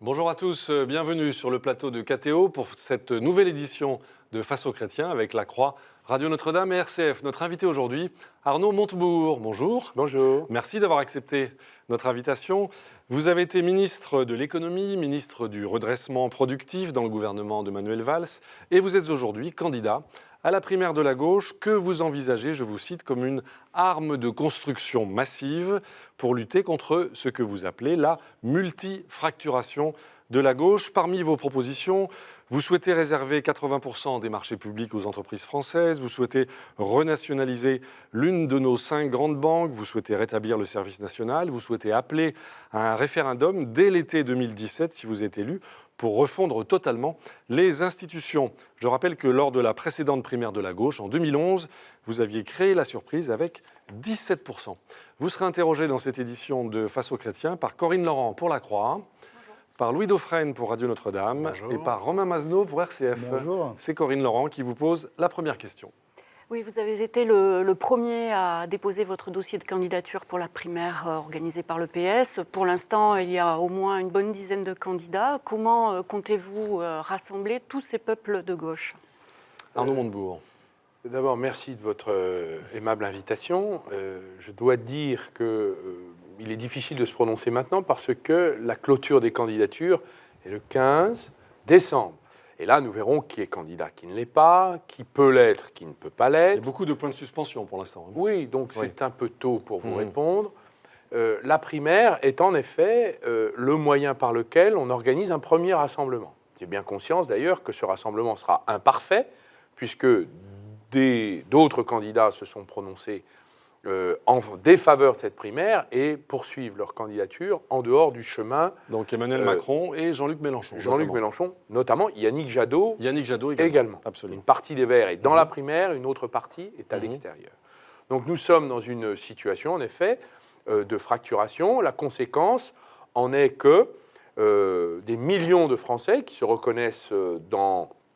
Bonjour à tous, bienvenue sur le plateau de KTO pour cette nouvelle édition de Face aux chrétiens avec la Croix, Radio Notre-Dame et RCF. Notre invité aujourd'hui, Arnaud Montebourg. Bonjour. Bonjour. Merci d'avoir accepté notre invitation. Vous avez été ministre de l'économie, ministre du redressement productif dans le gouvernement de Manuel Valls et vous êtes aujourd'hui candidat à la primaire de la gauche que vous envisagez, je vous cite, comme une arme de construction massive pour lutter contre ce que vous appelez la multifracturation de la gauche. Parmi vos propositions, vous souhaitez réserver 80% des marchés publics aux entreprises françaises, vous souhaitez renationaliser l'une de nos 5 grandes banques, vous souhaitez rétablir le service national, vous souhaitez appeler à un référendum dès l'été 2017 si vous êtes élu pour refondre totalement les institutions. Je rappelle que lors de la précédente primaire de la gauche, en 2011, vous aviez créé la surprise avec 17%. Vous serez interrogé dans cette édition de Face aux chrétiens par Corinne Laurent pour La Croix, par Louis Dauphren pour Radio Notre-Dame. Bonjour. Et par Romain Mazenot pour RCF. Bonjour. C'est Corinne Laurent qui vous pose la première question. Oui, vous avez été le premier à déposer votre dossier de candidature pour la primaire organisée par le PS. Pour l'instant, il y a au moins une bonne dizaine de candidats. Comment comptez-vous rassembler tous ces peuples de gauche ? Arnaud Montebourg. D'abord, merci de votre aimable invitation. Je dois dire qu'il est difficile de se prononcer maintenant parce que la clôture des candidatures est le 15 décembre. Et là, nous verrons qui est candidat, qui ne l'est pas, qui peut l'être, qui ne peut pas Il y l'être. a beaucoup de points de suspension pour l'instant. Oui, donc Oui. c'est un peu tôt pour vous répondre. La primaire est en effet le moyen par lequel on organise un premier rassemblement. J'ai bien conscience d'ailleurs que ce rassemblement sera imparfait, puisque d'autres candidats se sont prononcés en défaveur de cette primaire et poursuivent leur candidature en dehors du chemin. Donc Emmanuel Macron et Jean-Luc Mélenchon. Jean-Luc notamment. Mélenchon, notamment Yannick Jadot, Yannick Jadot également. Une Absolument. partie des Verts est dans la primaire, une autre partie est à l'extérieur. Donc nous sommes dans une situation, en effet, de fracturation. La conséquence en est que des millions de Français qui se reconnaissent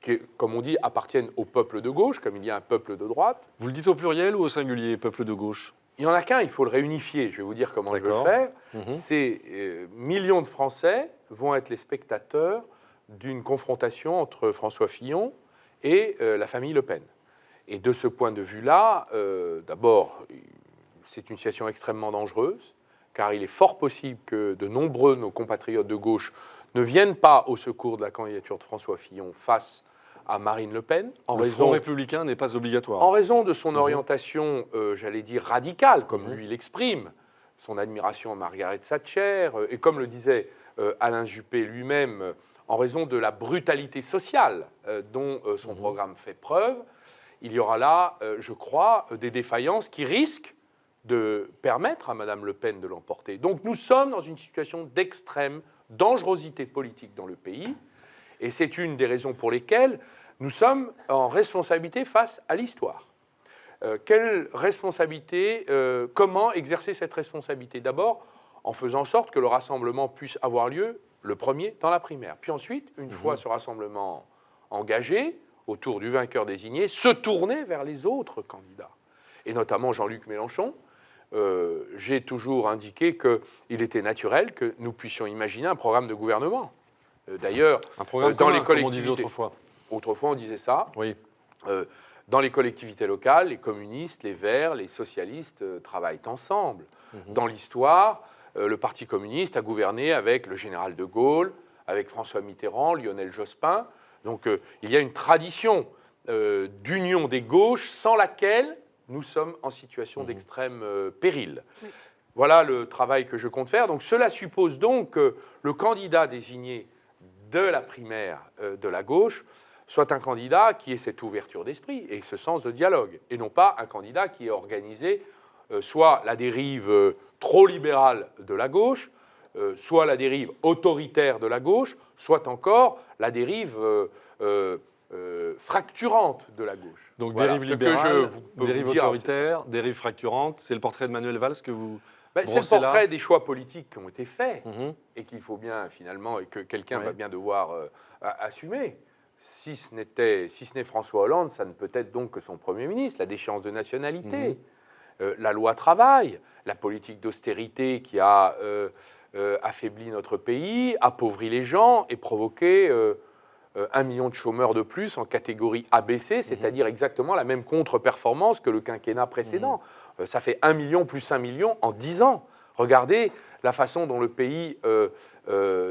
qui, comme on dit, appartiennent au peuple de gauche, comme il y a un peuple de droite. Vous le dites au pluriel ou au singulier, peuple de gauche? Il n'y en a qu'un, il faut le réunifier. Je vais vous dire comment je veux D'accord. faire. Mhm. Ces millions de Français vont être les spectateurs d'une confrontation entre François Fillon et la famille Le Pen. Et de ce point de vue-là, d'abord, c'est une situation extrêmement dangereuse, car il est fort possible que de nombreux de nos compatriotes de gauche ne viennent pas au secours de la candidature de François Fillon face à Marine Le Pen, Le Front républicain n'est pas obligatoire. en raison de son orientation, j'allais dire, radicale, comme lui l'exprime, son admiration à Margaret Thatcher, et comme le disait Alain Juppé lui-même, en raison de la brutalité sociale dont son programme fait preuve, il y aura là, je crois, des défaillances qui risquent de permettre à Mme Le Pen de l'emporter. Donc nous sommes dans une situation d'extrême dangerosité politique dans le pays, et c'est une des raisons pour lesquelles nous sommes en responsabilité face à l'histoire. Quelle responsabilité, comment exercer cette responsabilité? D'abord, en faisant en sorte que le rassemblement puisse avoir lieu le premier dans la primaire. Puis ensuite, une fois ce rassemblement engagé, autour du vainqueur désigné, se tourner vers les autres candidats, et notamment Jean-Luc Mélenchon. J'ai toujours indiqué qu'il était naturel que nous puissions imaginer un programme de gouvernement. D'ailleurs, Un programme dans commun, les comme on collectivités, disait autrefois. Autrefois, on disait ça. Oui. Dans les collectivités locales, les communistes, les Verts, les socialistes travaillent ensemble. Dans l'histoire, le Parti communiste a gouverné avec le général de Gaulle, avec François Mitterrand, Lionel Jospin. Donc il y a une tradition d'union des gauches sans laquelle nous sommes en situation d'extrême péril. Oui. Voilà le travail que je compte faire. Donc cela suppose donc que le candidat désigné de la primaire de la gauche soit un candidat qui ait cette ouverture d'esprit et ce sens de dialogue, et non pas un candidat qui ait organisé soit la dérive trop libérale de la gauche, soit la dérive autoritaire de la gauche, soit encore la dérive fracturante de la gauche. Donc Voilà dérive ce que libérale, peux dérive vous dire. autoritaire, dérive fracturante. C'est le portrait de Manuel Valls que vous C'est le brossez là. portrait des choix politiques qui ont été faits Mhm. et qu'il faut bien finalement, et que quelqu'un Ouais. va bien devoir assumer. Si ce n'est François Hollande, ça ne peut être donc que son Premier ministre, la déchéance de nationalité, la loi travail, la politique d'austérité qui a affaibli notre pays, appauvri les gens et provoqué 1 million de chômeurs de plus en catégorie ABC, c'est-à-dire exactement la même contre-performance que le quinquennat précédent. Ça fait 1 million plus 1 million en 10 ans. Regardez la façon dont le pays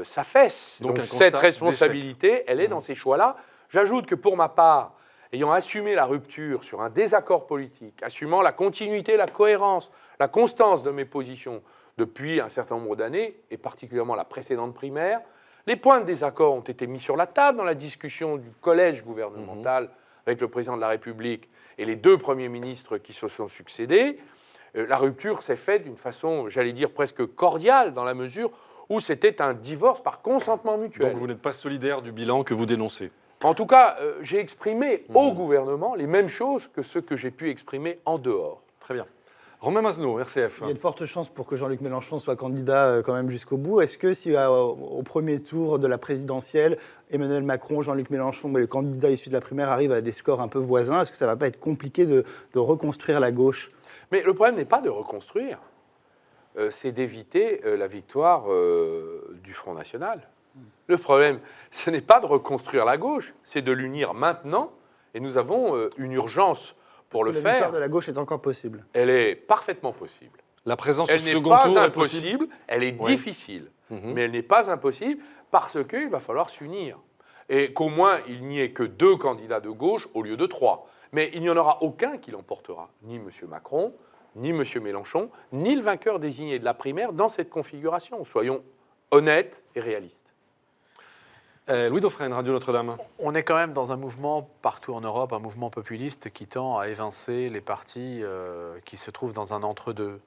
s'affaisse. Donc cette responsabilité, elle est dans ces choix-là. J'ajoute que pour ma part, ayant assumé la rupture sur un désaccord politique, assumant la continuité, la cohérence, la constance de mes positions depuis un certain nombre d'années, et particulièrement la précédente primaire, les points de désaccord ont été mis sur la table dans la discussion du collège gouvernemental avec le président de la République et les 2 premiers ministres qui se sont succédés. La rupture s'est faite d'une façon, j'allais dire, presque cordiale, dans la mesure où c'était un divorce par consentement mutuel. Donc vous n'êtes pas solidaire du bilan que vous dénoncez? En tout cas, j'ai exprimé au gouvernement les mêmes choses que ce que j'ai pu exprimer en dehors. Très bien. Romain Masneau, RCF. Il y a de fortes chances pour que Jean-Luc Mélenchon soit candidat quand même jusqu'au bout. Est-ce que si au premier tour de la présidentielle, Emmanuel Macron, Jean-Luc Mélenchon, le candidat issu de la primaire, arrive à des scores un peu voisins, est-ce que ça ne va pas être compliqué de reconstruire la gauche? Mais le problème n'est pas de reconstruire, c'est d'éviter la victoire du Front National. Le problème, ce n'est pas de reconstruire la gauche, c'est de l'unir maintenant, et nous avons une urgence pour le faire. La victoire de la gauche est encore possible. Elle est parfaitement possible. La présence elle au n'est second pas tour impossible, elle est difficile, mais elle n'est pas impossible parce qu'il va falloir s'unir. Et qu'au moins, il n'y ait que 2 candidats de gauche au lieu de 3. Mais il n'y en aura aucun qui l'emportera, ni M. Macron, ni M. Mélenchon, ni le vainqueur désigné de la primaire dans cette configuration. Soyons honnêtes et réalistes. Louis Dauphren, Radio Notre-Dame. On est quand même dans un mouvement partout en Europe, un mouvement populiste qui tend à évincer les partis qui se trouvent dans un entre-deux.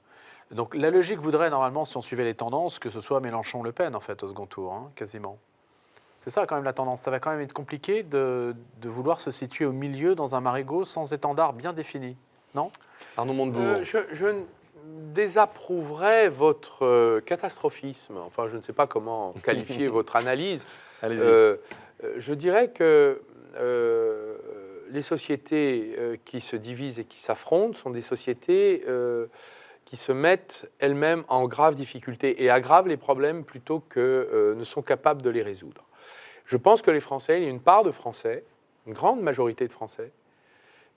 Donc la logique voudrait normalement, si on suivait les tendances, que ce soit Mélenchon-Le Pen en fait au second tour, hein, quasiment. C'est ça quand même la tendance. Ça va quand même être compliqué de vouloir se situer au milieu dans un marigot sans étendard bien défini, non? Arnaud Montebourg. Je désapprouverais votre catastrophisme. Enfin, je ne sais pas comment qualifier votre analyse. Allez-y. Je dirais que les sociétés qui se divisent et qui s'affrontent sont des sociétés qui se mettent elles-mêmes en grave difficulté et aggravent les problèmes plutôt que ne sont capables de les résoudre. Je pense que les Français, il y a une part de Français, une grande majorité de Français,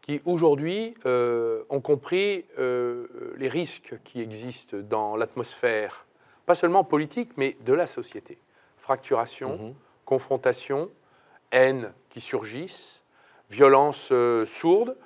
qui aujourd'hui ont compris les risques qui existent dans l'atmosphère, pas seulement politique, mais de la société. Fracturation, confrontation, haine qui surgissent, violence sourde.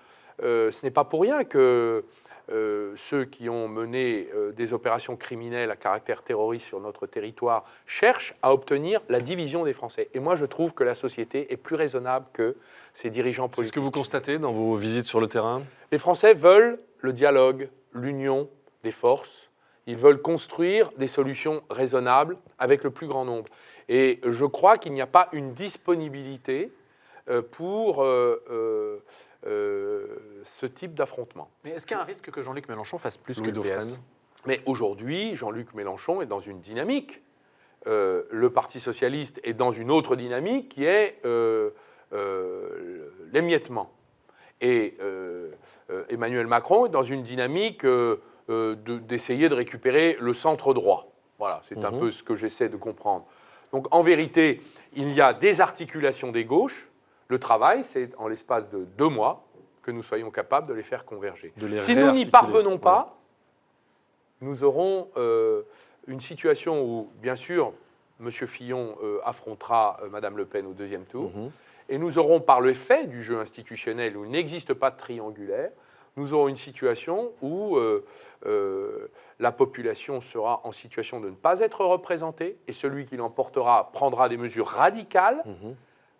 Ce n'est pas pour rien que ceux qui ont mené des opérations criminelles à caractère terroriste sur notre territoire cherchent à obtenir la division des Français. Et moi, je trouve que la société est plus raisonnable que ces dirigeants politiques. C'est ce que vous constatez dans vos visites sur le terrain? Les Français veulent le dialogue, l'union des forces. Ils veulent construire des solutions raisonnables avec le plus grand nombre. Et je crois qu'il n'y a pas une disponibilité pour ce type d'affrontement. Mais est-ce qu'il y a un risque que Jean-Luc Mélenchon fasse plus que le PS? Mais aujourd'hui, Jean-Luc Mélenchon est dans une dynamique. Le Parti socialiste est dans une autre dynamique qui est l'émiettement. Et Emmanuel Macron est dans une dynamique d'essayer de récupérer le centre droit. Voilà, c'est un peu ce que j'essaie de comprendre. Donc en vérité, il y a des articulations des gauches. Le travail, c'est en l'espace de 2 mois que nous soyons capables de les faire converger. Si nous n'y parvenons pas, nous aurons une situation où, bien sûr, M. Fillon affrontera Mme Le Pen au 2e tour, et nous aurons, par le fait du jeu institutionnel où il n'existe pas de triangulaire, nous aurons une situation où la population sera en situation de ne pas être représentée, et celui qui l'emportera prendra des mesures radicales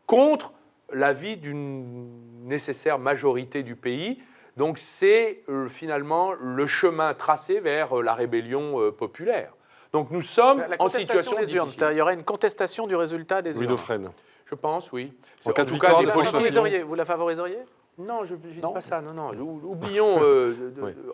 contre l'avis d'une nécessaire majorité du pays. Donc c'est finalement le chemin tracé vers la rébellion populaire. Donc nous sommes en situation des urnes. Il y aura une contestation du résultat des urnes. Louis Dauphren. Je pense, oui. En cas de victoire, vous la favoriseriez? Non, je ne dis pas ça. Non. Oublions,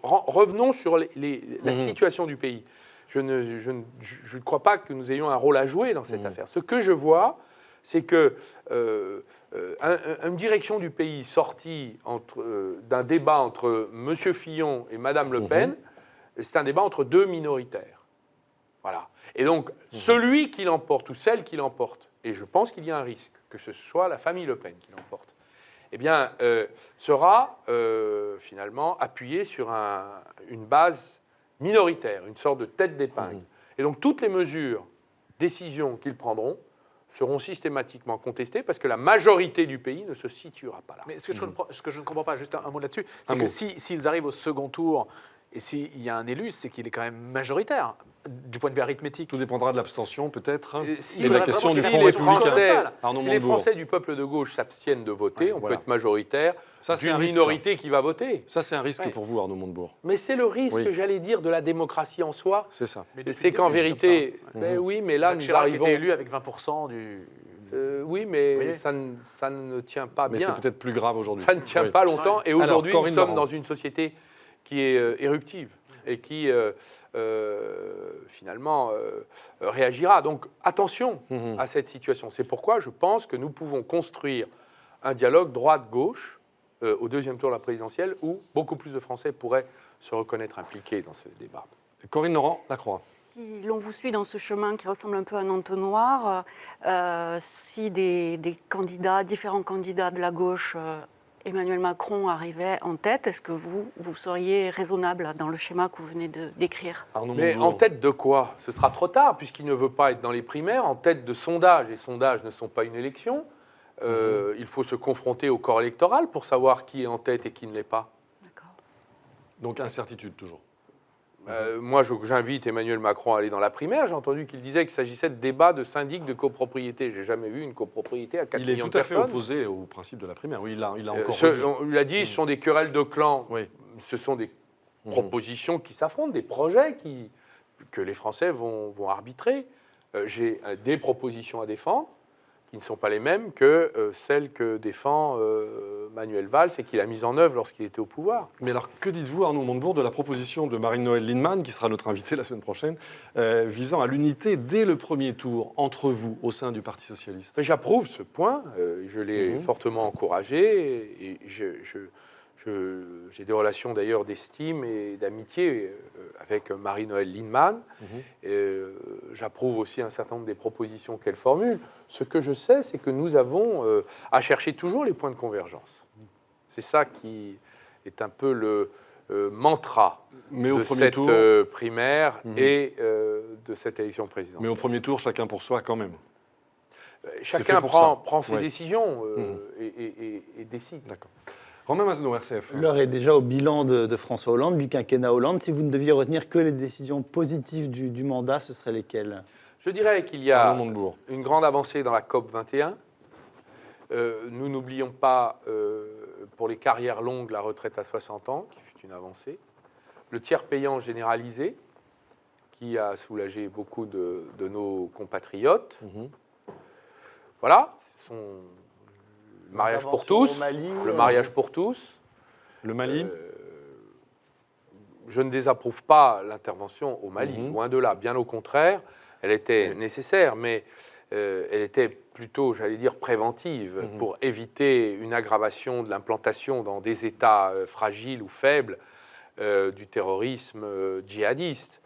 revenons sur la situation du pays. Je ne crois pas que nous ayons un rôle à jouer dans cette affaire. Ce que je vois, c'est que une direction du pays sortie d'un débat entre M. Fillon et Mme Le Pen, c'est un débat entre 2 minoritaires. Voilà. Et donc, celui qui l'emporte ou celle qui l'emporte, et je pense qu'il y a un risque que ce soit la famille Le Pen qui l'emporte, eh bien, sera finalement appuyé sur une base minoritaire, une sorte de tête d'épingle. Et donc, toutes les mesures, décisions qu'ils prendront seront systématiquement contestées parce que la majorité du pays ne se situera pas là. Mais ce que je ne comprends pas, juste un mot là-dessus, c'est que s'ils arrivent au second tour et s'il y a un élu, c'est qu'il est quand même majoritaire du point de vue arithmétique. Tout dépendra de l'abstention, peut-être. Si Et de la question du si Front les républicain. Français, Arnaud si les Montebourg. Français du peuple de gauche s'abstiennent de voter, on voilà. peut être majoritaire Ça, c'est un d'une risque. minorité qui va voter. Ça, c'est un risque Ouais. pour vous, Arnaud Montebourg. Mais c'est le risque, Oui. j'allais dire, de la démocratie en soi. C'est ça. Mais depuis C'est le qu'en début, vérité, comme ça. ben oui, mais là, Jacques nous Chirac arrivons... était élu avec 20% du... oui, mais voyez ça ne tient pas Mais bien. c'est peut-être plus grave aujourd'hui. Ça ne tient Oui. pas longtemps. Et Alors, aujourd'hui, nous Corinne sommes Laurent. dans une société qui est éruptive et qui, finalement, réagira. Donc, attention à cette situation. C'est pourquoi je pense que nous pouvons construire un dialogue droite-gauche au deuxième tour de la présidentielle où beaucoup plus de Français pourraient se reconnaître impliqués dans ce débat. Corinne Laurent, La Croix. Si l'on vous suit dans ce chemin qui ressemble un peu à un entonnoir, si différents candidats de la gauche, Emmanuel Macron arrivait en tête, est-ce que vous seriez raisonnable dans le schéma que vous venez de décrire? Arnaud Mais Montebourg. en tête de quoi? Ce sera trop tard, puisqu'il ne veut pas être dans les primaires. En tête de sondages. Les sondages ne sont pas une élection. Il faut se confronter au corps électoral pour savoir qui est en tête et qui ne l'est pas. D'accord. Donc, incertitude, toujours. Moi, j'invite Emmanuel Macron à aller dans la primaire. J'ai entendu qu'il disait qu'il s'agissait de débats de syndic de copropriété. J'ai jamais vu une copropriété à 4 Il est millions tout de à fait personnes. opposé au principe de la primaire. Oui, il a encore redit. On lui a dit, ce sont des querelles de clans. Oui. Ce sont des propositions qui s'affrontent, des projets que les Français vont arbitrer. J'ai des propositions à défendre qui ne sont pas les mêmes que celles que défend Manuel Valls et qu'il a mises en œuvre lorsqu'il était au pouvoir. Mais alors, que dites-vous, Arnaud Montebourg, de la proposition de Marine-Noëlle Lienemann, qui sera notre invitée la semaine prochaine, visant à l'unité dès le premier tour entre vous, au sein du Parti socialiste? Mais j'approuve ce point, je l'ai fortement encouragé et j'ai des relations d'ailleurs d'estime et d'amitié avec Marie-Noëlle Lienemann. J'approuve aussi un certain nombre des propositions qu'elle formule. Ce que je sais, c'est que nous avons à chercher toujours les points de convergence. C'est ça qui est un peu le mantra Mais au de premier cette tour, primaire et de cette élection présidentielle. mais au premier tour, chacun pour soi quand même. Chacun fait pour prend ça. ses Oui. décisions et décide. D'accord. Romain Mazeno, RCF. L'heure est déjà au bilan de François Hollande, du quinquennat Hollande. Si vous ne deviez retenir que les décisions positives du mandat, ce seraient lesquelles? Je dirais qu'il y a Arnaud Montebourg. une grande avancée dans la COP 21. Nous n'oublions pas, pour les carrières longues, la retraite à 60 ans, qui fut une avancée. Le tiers payant généralisé, qui a soulagé beaucoup de nos compatriotes. Voilà, ce sont le mariage pour Intervention tous, au Mali, le mariage pour tous. Le Mali. Je ne désapprouve pas l'intervention au Mali, loin de là. Bien au contraire, elle était nécessaire, mais elle était plutôt, j'allais dire, préventive pour éviter une aggravation de l'implantation dans des États fragiles ou faibles du terrorisme djihadiste.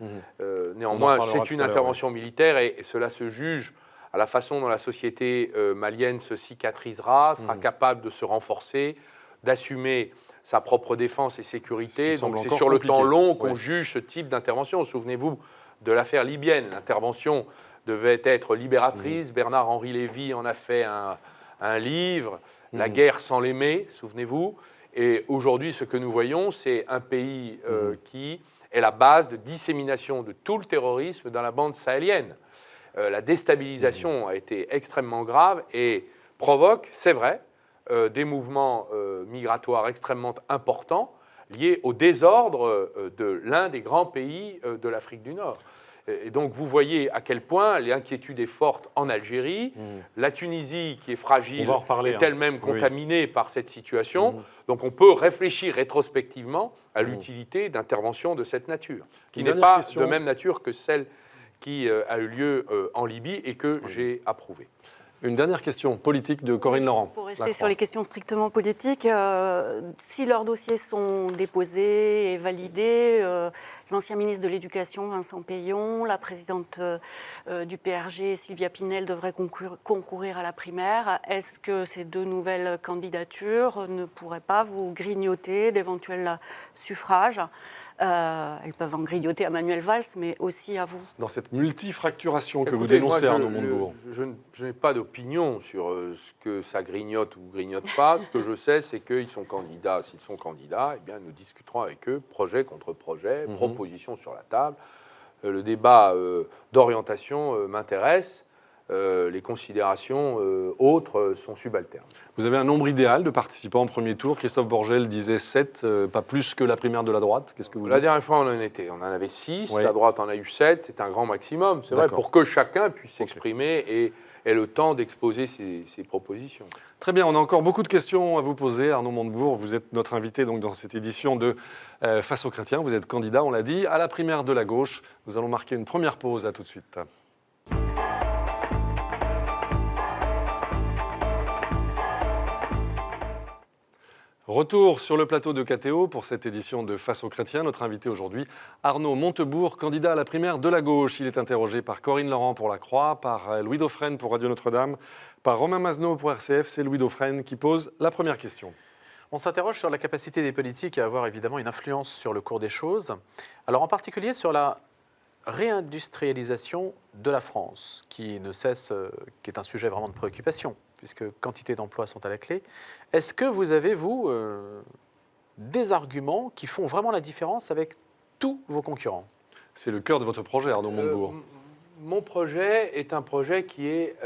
Néanmoins, parlera c'est tout une à l'heure, intervention militaire et cela se juge à la façon dont la société malienne se cicatrisera, sera capable de se renforcer, d'assumer sa propre défense et sécurité. Ce qui Donc semble c'est encore sur le compliqué. temps long qu'on Ouais. juge ce type d'intervention. Souvenez-vous de l'affaire libyenne. L'intervention devait être libératrice. Bernard-Henri Lévy en a fait un livre, La guerre sans l'aimer, souvenez-vous. Et aujourd'hui, ce que nous voyons, c'est un pays qui est la base de dissémination de tout le terrorisme dans la bande sahélienne. La déstabilisation a été extrêmement grave et provoque, c'est vrai, des mouvements migratoires extrêmement importants liés au désordre de l'un des grands pays de l'Afrique du Nord. Et donc vous voyez à quel point l'inquiétude est forte en Algérie, la Tunisie qui est fragile On va en reparler, est elle-même Oui. contaminée par cette situation. Donc on peut réfléchir rétrospectivement à l'utilité d'interventions de cette nature, qui Une n'est dernière pas question. de même nature que celle qui a eu lieu en Libye et que j'ai approuvée. Une dernière question politique de Corinne Laurent. Pour rester Lacroix. sur les questions strictement politiques, si leurs dossiers sont déposés et validés, l'ancien ministre de l'Éducation, Vincent Peillon, la présidente du PRG, Sylvia Pinel, devraient concourir à la primaire. Est-ce que ces deux nouvelles candidatures ne pourraient pas vous grignoter d'éventuels suffrages ? Elles peuvent en grignoter à Manuel Valls, mais aussi à vous. Dans cette multifracturation que vous Écoutez, moi, dénoncez, Arnaud Montebourg. je n'ai pas d'opinion sur ce que ça grignote ou grignote pas. Ce que je sais, c'est qu'ils sont candidats. S'ils sont candidats, eh bien, nous discuterons avec eux, projet contre projet, proposition sur la table. Le débat d'orientation m'intéresse. Les considérations autres sont subalternes. Vous avez un nombre idéal de participants en premier tour. Christophe Borgel disait 7, pas plus que la primaire de la droite. Qu'est-ce que vous La dites ? dernière fois, on en avait 6. Oui. La droite en a eu 7. C'est un grand maximum. C'est vrai, D'accord. pour que chacun puisse s'exprimer et ait le temps d'exposer ses propositions. Très bien, on a encore beaucoup de questions à vous poser. Arnaud Montebourg, vous êtes notre invité donc, dans cette édition de Face aux chrétiens. Vous êtes candidat, on l'a dit, à la primaire de la gauche. Nous allons marquer une première pause. À tout de suite. Retour sur le plateau de KTO pour cette édition de Face aux chrétiens. Notre invité aujourd'hui, Arnaud Montebourg, candidat à la primaire de la gauche. Il est interrogé par Corinne Laurent pour La Croix, par Louis Dauphren pour Radio Notre-Dame, par Romain Mazneau pour RCF. C'est Louis Dauphren qui pose la première question. On s'interroge sur la capacité des politiques à avoir évidemment une influence sur le cours des choses. Alors en particulier sur la réindustrialisation de la France, qui ne cesse, qui est un sujet vraiment de préoccupation, puisque quantité d'emplois sont à la clé. Est-ce que vous avez, vous, des arguments qui font vraiment la différence avec tous vos concurrents ? C'est le cœur de votre projet, Arnaud Montebourg. Mon projet est un projet qui est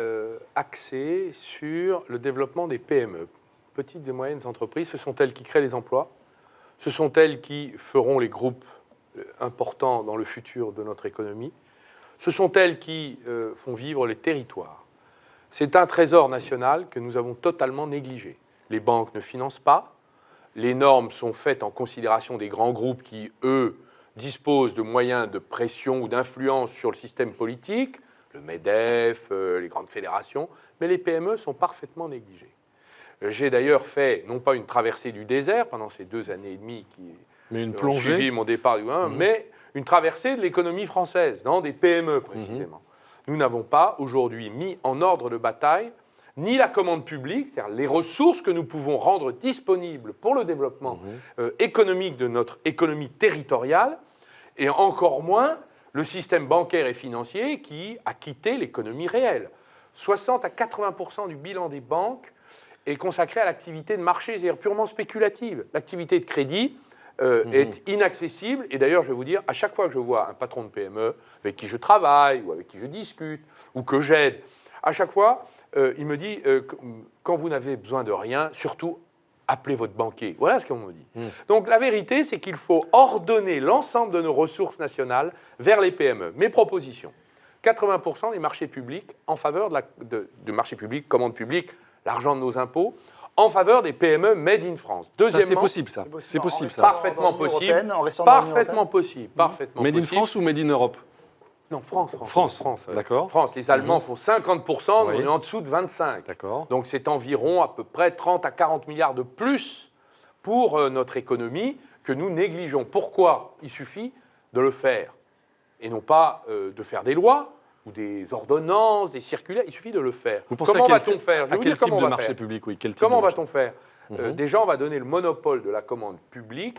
axé sur le développement des PME, petites et moyennes entreprises. Ce sont elles qui créent les emplois, ce sont elles qui feront les groupes importants dans le futur de notre économie, ce sont elles qui font vivre les territoires. C'est un trésor national que nous avons totalement négligé. Les banques ne financent pas, les normes sont faites en considération des grands groupes qui, eux, disposent de moyens de pression ou d'influence sur le système politique, le MEDEF, les grandes fédérations, mais les PME sont parfaitement négligées. J'ai d'ailleurs fait, non pas une traversée du désert pendant ces 2 années et demie qui Mais une ont plongée. suivi mon départ du 1, mais une traversée de l'économie française, dans des PME précisément. Nous n'avons pas aujourd'hui mis en ordre de bataille ni la commande publique, c'est-à-dire les ressources que nous pouvons rendre disponibles pour le développement économique de notre économie territoriale, et encore moins le système bancaire et financier qui a quitté l'économie réelle. 60 à 80% du bilan des banques est consacré à l'activité de marché, c'est-à-dire purement spéculative. L'activité de crédit est inaccessible. Et d'ailleurs, je vais vous dire, à chaque fois que je vois un patron de PME avec qui je travaille ou avec qui je discute ou que j'aide, à chaque fois, il me dit quand vous n'avez besoin de rien, surtout appelez votre banquier. Voilà ce qu'on me dit. Donc la vérité, c'est qu'il faut ordonner l'ensemble de nos ressources nationales vers les PME. Mes propositions, 80% des marchés publics en faveur du marché public, commande publique, l'argent de nos impôts, en faveur des PME made in France. Ça, c'est possible, ça. C'est possible, ça. Parfaitement possible. Parfaitement possible. Parfaitement Made in possible. France ou Made in Europe? Non, France. France, d'accord. France. Les Allemands font 50%, Oui. on est en dessous de 25%. D'accord. Donc c'est environ à peu près 30 à 40 milliards de plus pour notre économie que nous négligeons. Pourquoi? Il suffit de le faire. Et non pas de faire des lois ou des ordonnances, des circulaires, il suffit de le faire. Vous pensez Comment à va-t-on faire? Je vais À vous quel dire comment type on de va marché faire. public, oui, quel type Comment de marché? va-t-on faire? Déjà, on va donner le monopole de la commande publique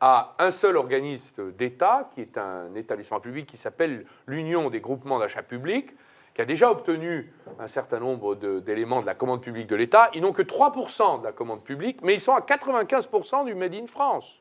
à un seul organisme d'État, qui est un établissement public qui s'appelle l'Union des groupements d'achat public, qui a déjà obtenu un certain nombre d'éléments de la commande publique de l'État. Ils n'ont que 3% de la commande publique, mais ils sont à 95% du Made in France.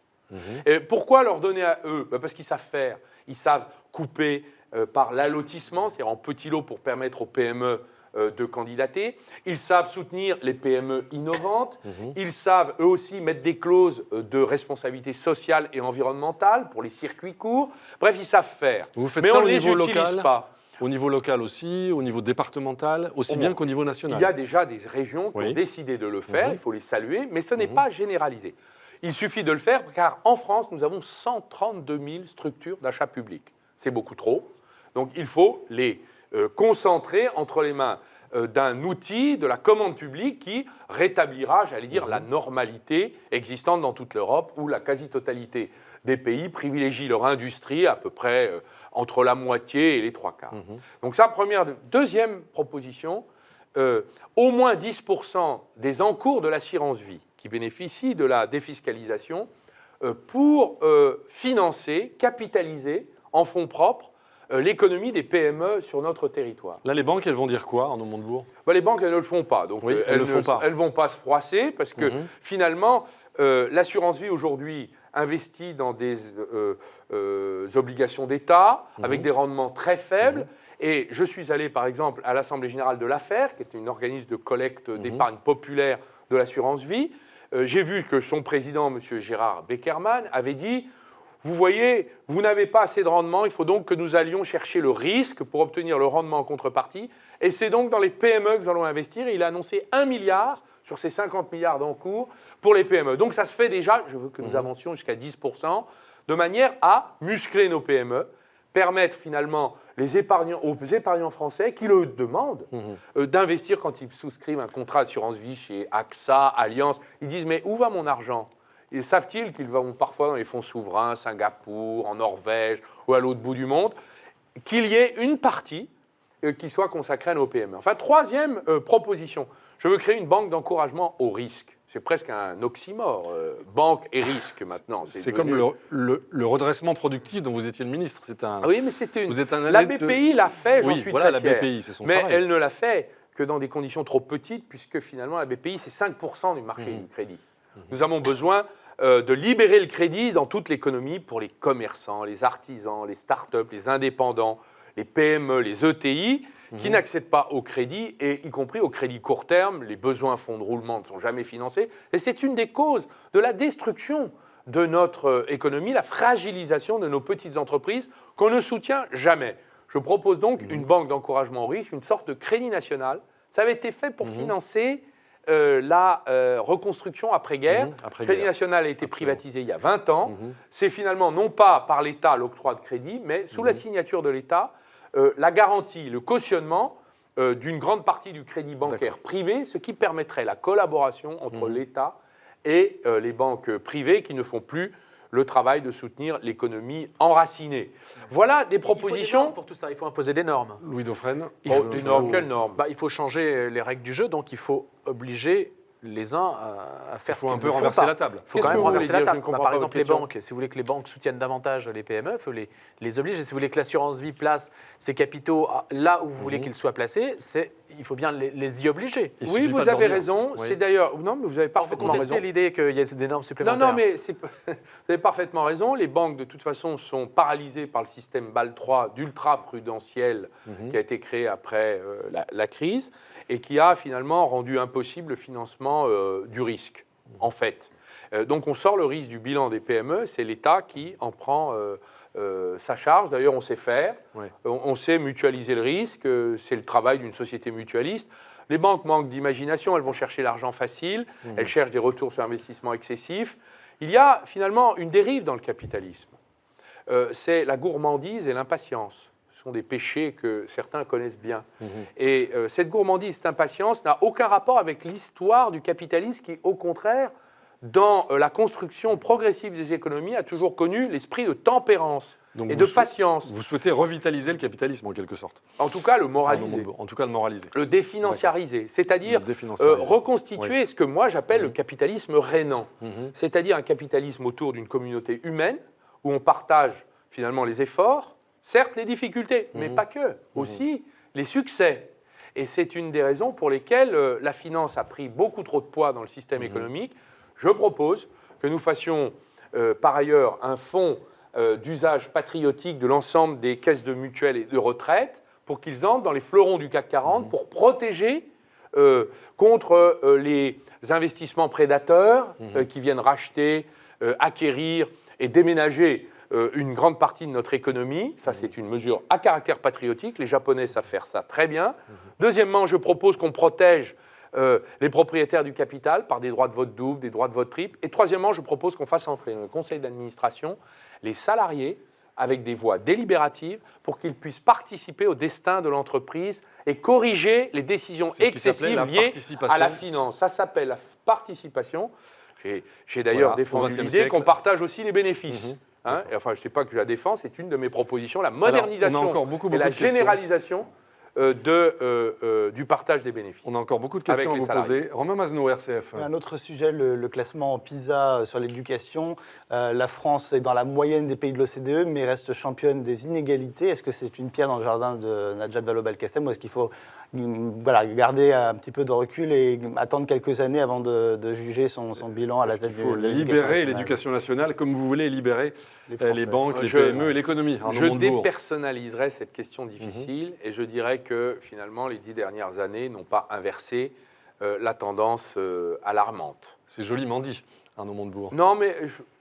Et pourquoi leur donner à eux? Parce qu'ils savent faire. Ils savent couper par l'allotissement, c'est-à-dire en petits lots pour permettre aux PME de candidater. Ils savent soutenir les PME innovantes. Ils savent, eux aussi, mettre des clauses de responsabilité sociale et environnementale pour les circuits courts. Bref, ils savent faire. Vous faites mais ça on au ne les niveau utilise local? pas. Au niveau local aussi, au niveau départemental, aussi bien qu'au niveau national. Il y a déjà des régions qui Oui. ont décidé de le faire, il faut les saluer, mais ce n'est pas généralisé. Il suffit de le faire car en France, nous avons 132 000 structures d'achat public. C'est beaucoup trop. Donc il faut les concentrer entre les mains d'un outil de la commande publique qui rétablira, j'allais dire, la normalité existante dans toute l'Europe, où la quasi-totalité des pays privilégient leur industrie à peu près entre la moitié et les 3/4. Donc ça, première. Deuxième proposition, au moins 10% des encours de l'assurance vie qui bénéficient de la défiscalisation pour financer, capitaliser en fonds propres l'économie des PME sur notre territoire. Là, les banques, elles vont dire quoi, Arnaud Montebourg? Les banques, elles ne le font pas. Donc, Oui, elles le font pas. Elles ne vont pas se froisser parce que finalement, l'assurance vie aujourd'hui investit dans des obligations d'État avec des rendements très faibles. Et je suis allé, par exemple, à l'Assemblée générale de l'AFFAIRE, qui est une organisme de collecte d'épargne populaire de l'assurance vie. J'ai vu que son président, M. Gérard Beckerman, avait dit: vous voyez, vous n'avez pas assez de rendement, il faut donc que nous allions chercher le risque pour obtenir le rendement en contrepartie. Et c'est donc dans les PME que nous allons investir. Et il a annoncé 1 milliard sur ces 50 milliards d'encours pour les PME. Donc ça se fait déjà, je veux que nous avancions jusqu'à 10%, de manière à muscler nos PME, permettre finalement aux épargnants français qui le demandent d'investir quand ils souscrivent un contrat d'assurance vie chez AXA, Allianz. Ils disent: mais où va mon argent? Et savent-ils qu'ils vont parfois dans les fonds souverains, Singapour, en Norvège ou à l'autre bout du monde, qu'il y ait une partie qui soit consacrée à nos PME. Enfin, troisième proposition, je veux créer une banque d'encouragement au risque. C'est presque un oxymore, banque et risque maintenant. C'est comme le redressement productif dont vous étiez le ministre. Oui, mais c'était Vous êtes un la BPI l'a fait, j'en suis voilà, très fier. la BPI, c'est son mais travail. elle ne l'a fait que dans des conditions trop petites, puisque finalement la BPI, c'est 5% du marché du crédit. Nous avons besoin de libérer le crédit dans toute l'économie pour les commerçants, les artisans, les start-up, les indépendants, les PME, les ETI, qui n'accèdent pas au crédit, et y compris au crédit court terme. Les besoins fonds de roulement ne sont jamais financés. Et c'est une des causes de la destruction de notre économie, la fragilisation de nos petites entreprises qu'on ne soutient jamais. Je propose donc une banque d'encouragement aux risques, une sorte de crédit national. Ça avait été fait pour financer la reconstruction après-guerre. Le Crédit National a été privatisé il y a 20 ans. C'est finalement non pas par l'État l'octroi de crédit, mais sous la signature de l'État, la garantie, le cautionnement d'une grande partie du crédit bancaire privé, ce qui permettrait la collaboration entre l'État et les banques privées qui ne font plus le travail de soutenir l'économie enracinée. Voilà des propositions. Il faut des normes pour tout ça, il faut imposer des normes. Louis Dauphren. Des normes, quelles normes? Il faut changer les règles du jeu, donc il faut obliger les uns à faire ce qu'ils un ne peu font renverser pas. la table. Il faut Qu'est-ce quand que même vous renverser voulez la dire? table. Je ne comprends Par pas exemple, votre les question. banques, si vous voulez que les banques soutiennent davantage les PME, il faut les obliger. Si vous voulez que l'assurance vie place ses capitaux là où vous voulez qu'ils soient placés, il faut bien les y obliger. Il Oui, suffit pas vous de avez leur dire. raison. Oui. C'est d'ailleurs... Non, mais vous avez Vous parfaitement contestez raison. l'idée qu'il y ait des normes supplémentaires. Non, mais vous avez parfaitement raison. Les banques, de toute façon, sont paralysées par le système BAL 3 d'ultra-prudentiel qui a été créé après la crise et qui a finalement rendu impossible le financement du risque, en fait. Donc on sort le risque du bilan des PME, c'est l'État qui en prend sa charge. D'ailleurs, on sait faire, on sait mutualiser le risque, c'est le travail d'une société mutualiste. Les banques manquent d'imagination, elles vont chercher l'argent facile, elles cherchent des retours sur investissement excessifs. Il y a finalement une dérive dans le capitalisme. C'est la gourmandise et l'impatience. Ce sont des péchés que certains connaissent bien. Et cette gourmandise, cette impatience n'a aucun rapport avec l'histoire du capitalisme qui, au contraire, dans la construction progressive des économies, a toujours connu l'esprit de tempérance Donc et de patience. Vous souhaitez revitaliser le capitalisme en quelque sorte. En tout cas, le Arnaud moraliser. Montebourg. En tout cas, le moraliser. Le définanciariser, c'est-à-dire Le définanciariser. reconstituer ce que moi j'appelle le capitalisme rénant, c'est-à-dire un capitalisme autour d'une communauté humaine où on partage finalement les efforts, certes les difficultés, mais pas que, aussi les succès. Et c'est une des raisons pour lesquelles la finance a pris beaucoup trop de poids dans le système économique. Je propose que nous fassions par ailleurs un fonds d'usage patriotique de l'ensemble des caisses de mutuelles et de retraite pour qu'ils entrent dans les fleurons du CAC 40 pour protéger contre les investissements prédateurs qui viennent racheter, acquérir et déménager une grande partie de notre économie. Ça, c'est une mesure à caractère patriotique. Les Japonais savent faire ça très bien. Deuxièmement, je propose qu'on protège les propriétaires du capital par des droits de vote double, des droits de vote triple. Et troisièmement, je propose qu'on fasse entrer dans le conseil d'administration les salariés avec des voix délibératives pour qu'ils puissent participer au destin de l'entreprise et corriger les décisions C'est ce qui s'appelait excessives la liées participation. à la finance. Ça s'appelle la participation. J'ai d'ailleurs Voilà, au défendu XXe l'idée siècle. qu'on partage aussi les bénéfices. Mhm. Hein, et enfin, je ne sais pas que je la défends, c'est une de mes propositions, la Alors, modernisation on a encore beaucoup et la de questions. généralisation du partage des bénéfices. On a encore beaucoup de questions Avec à les vous salariés. poser. Romain Mazneau, RCF. Un autre sujet, le classement PISA sur l'éducation. La France est dans la moyenne des pays de l'OCDE, mais reste championne des inégalités. Est-ce que c'est une pierre dans le jardin de Najat Vallaud-Belkacem ou est-ce qu'il faut garder un petit peu de recul et attendre quelques années avant de juger son bilan à la tête Il faut de l'éducation libérer nationale? l'éducation nationale comme vous voulez libérer les Français. banques, les Je- PME et l'économie. Arnaud Je Montebourg. dépersonnaliserai cette question difficile et je dirais que finalement les 10 dernières années n'ont pas inversé la tendance alarmante. C'est joliment dit, Arnaud Montebourg. Non, mais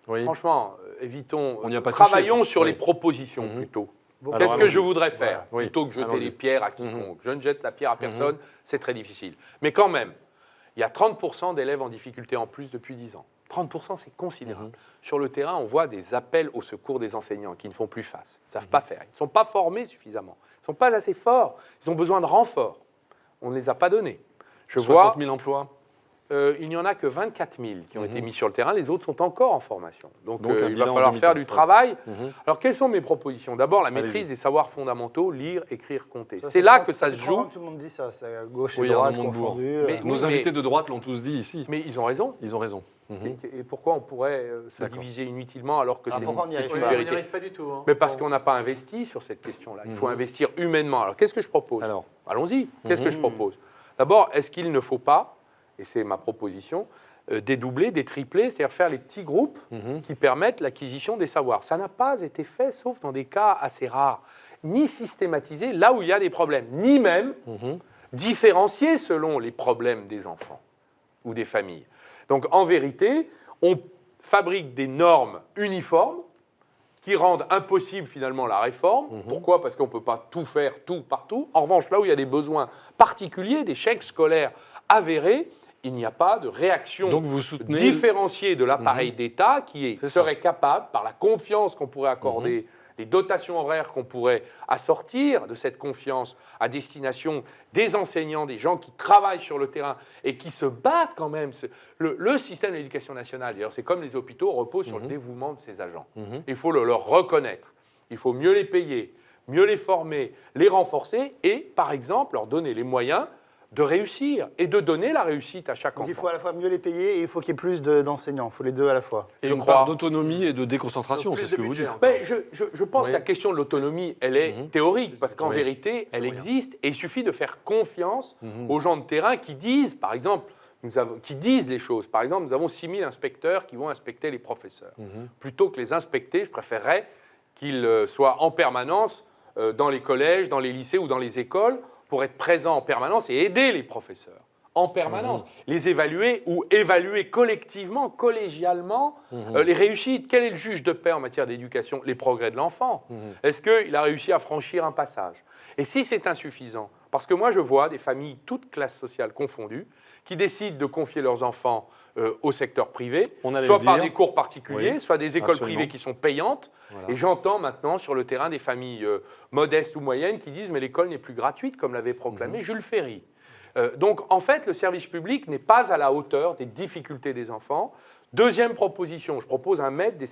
Oui. franchement, évitons, On n'y a pas travaillons touché. sur Oui. les propositions Mhm. plutôt. Alors, Qu'est-ce que allons-y. je voudrais faire Oui. plutôt que jeter Allons-y. les pierres à quiconque? Je ne jette la pierre à personne, c'est très difficile. Mais quand même, il y a 30% d'élèves en difficulté en plus depuis 10 ans. 30%, c'est considérable. Sur le terrain, on voit des appels au secours des enseignants qui ne font plus face, ils ne savent pas faire, ils ne sont pas formés suffisamment, ils ne sont pas assez forts, ils ont besoin de renforts. On ne les a pas donnés. Je 60 vois, 000 emplois. il n'y en a que 24 000 qui ont été mis sur le terrain, les autres sont encore en formation. Donc, Donc, un il va bilan en falloir faire demi-teinte, du travail. Mhm. Alors, quelles sont mes propositions? D'abord, la Allez-y. maîtrise des savoirs fondamentaux, lire, écrire, compter. Ça C'est fait là 30 que ça se 30 joue. ans que tout le monde dit ça, c'est à gauche Oui, et droite Arnaud Montebourg. confondus. Mais- Nos Oui, invités de droite l'ont tous dit ici. Mais ils ont raison. Ils ont raison. Mhm. Et pourquoi on pourrait se D'accord. diviser inutilement alors que Ah, c'est pourquoi on n'y c'est arrive une pas on vérité? n'y arrive pas du tout. Hein. Mais parce qu'on n'a pas investi sur cette question-là. Il faut Mhm. investir humainement. Alors, qu'est-ce que je propose? Alors, Allons-y. Qu'est-ce que je Mhm. propose? D'abord, est-ce qu'il ne faut pas, et c'est ma proposition, dédoubler, détripler, c'est-à-dire faire les petits groupes mhm. qui permettent l'acquisition des savoirs. Ça n'a pas été fait, sauf dans des cas assez rares, ni systématisé là où il y a des problèmes, ni même Mhm. différencié selon les problèmes des enfants ou des familles. Donc en vérité, on fabrique des normes uniformes qui rendent impossible finalement la réforme. Pourquoi? Parce qu'on ne peut pas tout faire, tout, partout. En revanche, là où il y a des besoins particuliers, des chèques scolaires avérés, il n'y a pas de réaction Donc vous soutenez. différenciée de l'appareil d'État qui C'est serait capable, par la confiance qu'on pourrait accorder, les dotations horaires qu'on pourrait assortir de cette confiance à destination des enseignants, des gens qui travaillent sur le terrain et qui se battent quand même. Le système de l'éducation nationale, d'ailleurs, c'est comme les hôpitaux, repose sur le dévouement de ses agents. Mhm. Il faut leur reconnaître. Il faut mieux les payer, mieux les former, les renforcer et, par exemple, leur donner les moyens de réussir et de donner la réussite à chaque Donc enfant. il faut à la fois mieux les payer et il faut qu'il y ait plus d'enseignants. Il faut les deux à la fois. Et Je une crois. part d'autonomie et de déconcentration, Donc, c'est plus ce que de vous budget, dites. hein. Mais je pense Oui. que la question de l'autonomie, elle est théorique, parce qu'en Oui. vérité, elle moyens. existe, et il suffit de faire confiance aux gens de terrain qui disent, par exemple, qui disent les choses. Par exemple, nous avons 6 000 inspecteurs qui vont inspecter les professeurs. Plutôt que les inspecter, je préférerais qu'ils soient en permanence dans les collèges, dans les lycées ou dans les écoles, pour être présents en permanence et aider les professeurs en permanence, les évaluer ou évaluer collectivement, collégialement, les réussites. Quel est le juge de paix en matière d'éducation? Les progrès de l'enfant. Est-ce qu'il a réussi à franchir un passage? Et si c'est insuffisant, parce que moi je vois des familles, toutes classes sociales confondues, qui décident de confier leurs enfants au secteur privé, On allait soit le par dire. des cours particuliers, Oui, soit des écoles absolument. privées qui sont payantes. Voilà. Et j'entends maintenant sur le terrain des familles modestes ou moyennes qui disent mais l'école n'est plus gratuite comme l'avait proclamé Jules Ferry. Donc en fait, le service public n'est pas à la hauteur des difficultés des enfants. Deuxième proposition, je propose un maître des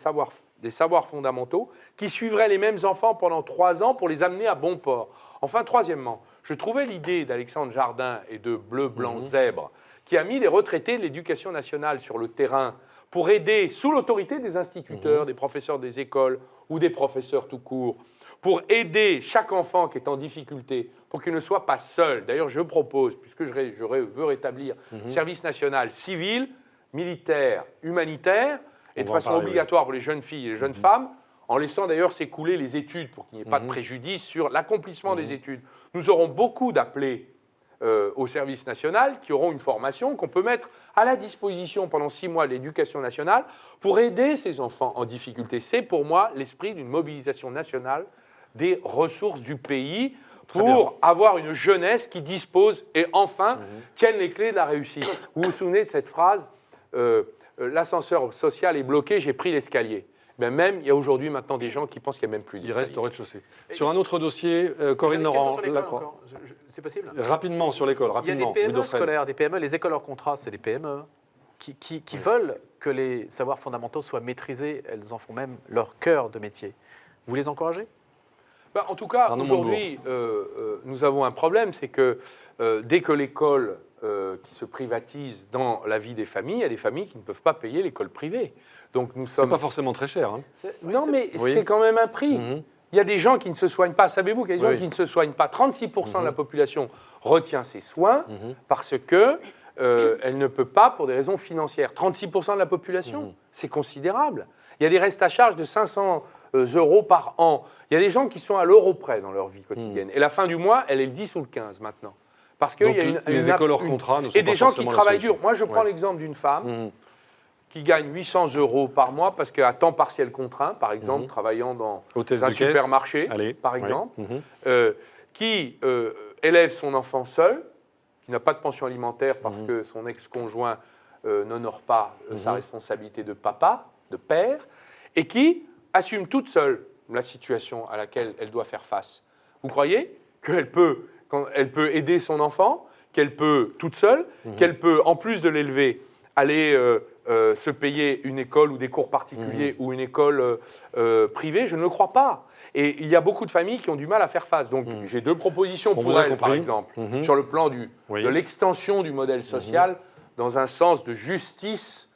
savoirs fondamentaux qui suivrait les mêmes enfants pendant 3 ans pour les amener à bon port. Enfin, troisièmement, je trouvais l'idée d'Alexandre Jardin et de Bleu, Blanc, Zèbre qui a mis les retraités de l'éducation nationale sur le terrain pour aider, sous l'autorité des instituteurs, des professeurs des écoles ou des professeurs tout court, pour aider chaque enfant qui est en difficulté, pour qu'il ne soit pas seul. D'ailleurs, je propose, puisque je veux rétablir service national civil, militaire, humanitaire, et On de va en façon parler, obligatoire pour les jeunes filles et les jeunes femmes, en laissant d'ailleurs s'écouler les études pour qu'il n'y ait pas de préjudice sur l'accomplissement des études. Nous aurons beaucoup d'appelés au service national qui auront une formation qu'on peut mettre à la disposition pendant 6 mois de l'éducation nationale pour aider ces enfants en difficulté. C'est pour moi l'esprit d'une mobilisation nationale des ressources du pays pour avoir une jeunesse qui dispose et enfin tienne les clés de la réussite. Vous vous souvenez de cette phrase l'ascenseur social est bloqué, j'ai pris l'escalier. Mais même, il y a aujourd'hui maintenant des gens qui pensent qu'il n'y a même plus Il reste au d'escalier. rez-de-chaussée. Sur un autre dossier, Corinne Laurent, Lacroix. C'est possible? Rapidement sur l'école, Il y a des rapidement. PME Wilfried. scolaires, des PME, les écoles hors contrat, c'est des PME qui veulent que les savoirs fondamentaux soient maîtrisés. Elles en font même leur cœur de métier. Vous les encouragez? Ben, en tout cas, Arnaud aujourd'hui, nous avons un problème, c'est que dès que l'école qui se privatise dans la vie des familles, il y a des familles qui ne peuvent pas payer l'école privée. Donc nous C'est sommes... pas forcément très cher. Hein. Non, mais Oui. c'est quand même un prix. Mhm. Il y a des gens qui ne se soignent pas. Savez-vous qu'il y a des Oui. gens qui ne se soignent pas? 36% de la population retient ses soins parce que elle ne peut pas pour des raisons financières. 36% de la population, c'est considérable. Il y a des restes à charge de 500 euros par an. Il y a des gens qui sont à l'euro près dans leur vie quotidienne. Et la fin du mois, elle est le 10 ou le 15 maintenant. Parce qu'il Donc y a les écoles hors contrat ne sont et pas des gens qui forcément la travaillent solution. dur. Moi, je prends Ouais. l'exemple d'une femme Mhm. qui gagne 800 euros par mois parce qu'à temps partiel contraint, par exemple, travaillant dans Hôtesse un de caisse. supermarché, Allez. par Ouais. exemple, Mhm. qui élève son enfant seul, qui n'a pas de pension alimentaire parce que son ex-conjoint n'honore pas sa responsabilité de papa, de père, et qui assume toute seule la situation à laquelle elle doit faire face. Vous croyez qu'elle peut, quand elle peut aider son enfant, qu'elle peut toute seule, qu'elle peut, en plus de l'élever, aller se payer une école ou des cours particuliers ou une école privée? Je ne le crois pas. Et il y a beaucoup de familles qui ont du mal à faire face. Donc j'ai deux propositions On pour vous a elle, par compris. exemple, Mhm. sur le plan Oui. de l'extension du modèle social dans un sens de justice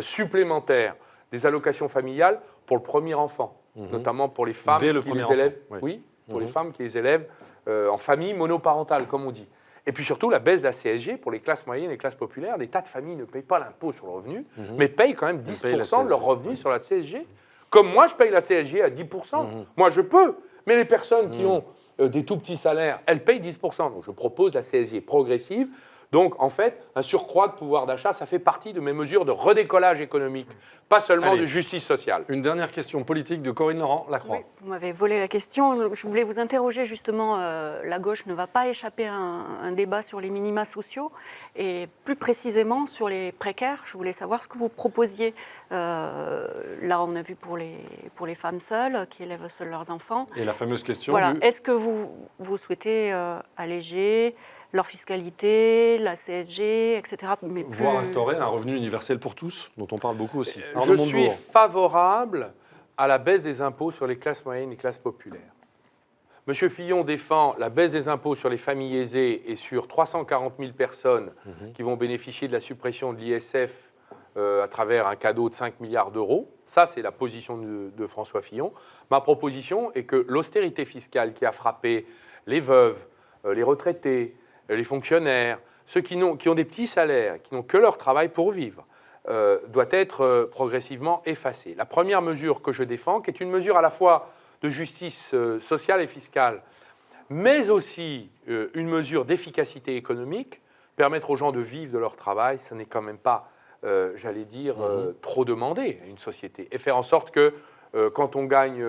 supplémentaire des allocations familiales pour le premier enfant, notamment pour les femmes Dès le qui premier les enfant, élèvent. oui. Oui, pour les femmes qui les élèvent en famille monoparentale, comme on dit. Et puis surtout, la baisse de la CSG pour les classes moyennes et les classes populaires. Des tas de familles ne payent pas l'impôt sur le revenu, mais payent quand même 10% de leur revenu sur la CSG. Comme moi, je paye la CSG à 10%. Moi, je peux. Mais les personnes qui ont des tout petits salaires, elles payent 10%. Donc, je propose la CSG progressive. Donc, en fait, un surcroît de pouvoir d'achat, ça fait partie de mes mesures de redécollage économique, pas seulement Allez. de justice sociale. Une dernière question politique de Corinne Laurent, Lacroix. Oui, vous m'avez volé la question. Je voulais vous interroger justement. La gauche ne va pas échapper à un débat sur les minima sociaux et plus précisément sur les précaires. Je voulais savoir ce que vous proposiez. Là, on a vu pour les femmes seules qui élèvent seuls leurs enfants. Et la fameuse question Voilà. du... Est-ce que vous souhaitez alléger leur fiscalité, la CSG, etc. Mais plus... Voire instaurer un revenu universel pour tous, dont on parle beaucoup aussi. Je Arnaud suis Montebourg. favorable à la baisse des impôts sur les classes moyennes et classes populaires. Monsieur Fillon défend la baisse des impôts sur les familles aisées et sur 340 000 personnes qui vont bénéficier de la suppression de l'ISF à travers un cadeau de 5 milliards d'euros. Ça, c'est la position de François Fillon. Ma proposition est que l'austérité fiscale qui a frappé les veuves, les retraités, les fonctionnaires, ceux qui ont des petits salaires, qui n'ont que leur travail pour vivre, doit être progressivement effacée. La première mesure que je défends, qui est une mesure à la fois de justice sociale et fiscale, mais aussi une mesure d'efficacité économique, permettre aux gens de vivre de leur travail, ce n'est quand même pas, j'allais dire, trop demandé à une société. Et faire en sorte que quand on gagne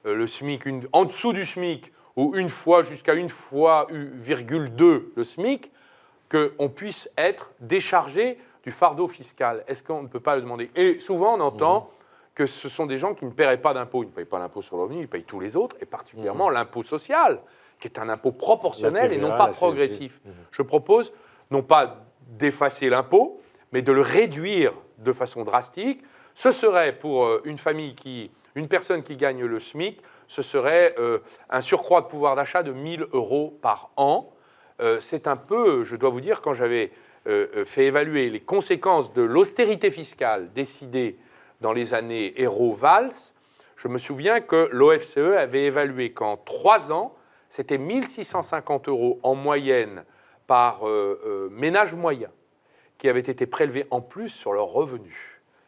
le SMIC, en dessous du SMIC, ou une fois jusqu'à 1,2 le SMIC, qu'on puisse être déchargé du fardeau fiscal. Est-ce qu'on ne peut pas le demander? Et souvent, on entend que ce sont des gens qui ne paieraient pas d'impôt. Ils ne payent pas l'impôt sur le revenu, ils payent tous les autres, et particulièrement l'impôt social, qui est un impôt proportionnel La et non TVA, pas la CSG. progressif. Je propose non pas d'effacer l'impôt, mais de le réduire de façon drastique. Ce serait pour une personne qui gagne le SMIC, ce serait un surcroît de pouvoir d'achat de 1 000 euros par an. C'est un peu, je dois vous dire, quand j'avais fait évaluer les conséquences de l'austérité fiscale décidée dans les années Hérault-Valls, je me souviens que l'OFCE avait évalué qu'en 3 ans, c'était 1 650 euros en moyenne par ménage moyen qui avaient été prélevés en plus sur leurs revenus.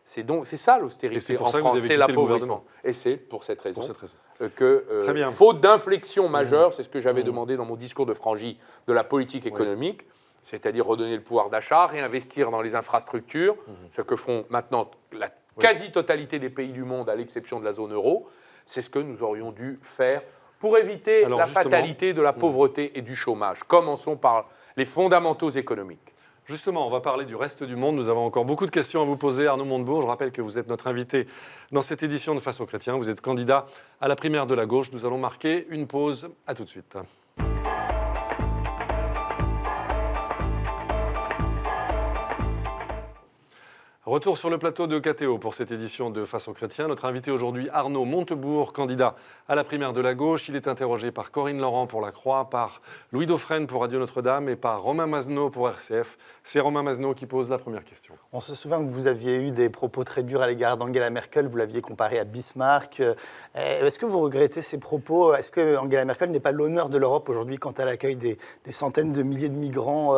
C'est ça Et l'austérité c'est pour en ça que vous France, avez c'est quitté le gouvernement. l'appauvrissement. Et c'est pour cette raison, Pour cette raison. que, Très bien. faute d'inflexion majeure, c'est ce que j'avais demandé dans mon discours de Frangy de la politique économique, c'est-à-dire redonner le pouvoir d'achat, réinvestir dans les infrastructures, ce que font maintenant la quasi-totalité des pays du monde, à l'exception de la zone euro, c'est ce que nous aurions dû faire pour éviter Alors, la justement, fatalité de la pauvreté et du chômage. Commençons par les fondamentaux économiques. Justement, on va parler du reste du monde. Nous avons encore beaucoup de questions à vous poser. Arnaud Montebourg, je rappelle que vous êtes notre invité dans cette édition de Face aux Chrétiens. Vous êtes candidat à la primaire de la gauche. Nous allons marquer une pause. À tout de suite. Retour sur le plateau de KTO pour cette édition de Face aux Chrétiens. Notre invité aujourd'hui, Arnaud Montebourg, candidat à la primaire de la gauche. Il est interrogé par Corinne Laurent pour La Croix, par Louis Dauphren pour Radio Notre-Dame et par Romain Mazenot pour RCF. C'est Romain Mazenot qui pose la première question. On se souvient que vous aviez eu des propos très durs à l'égard d'Angela Merkel. Vous l'aviez comparé à Bismarck. Est-ce que vous regrettez ces propos? Est-ce que Angela Merkel n'est pas l'honneur de l'Europe aujourd'hui quand elle accueille des centaines de milliers de migrants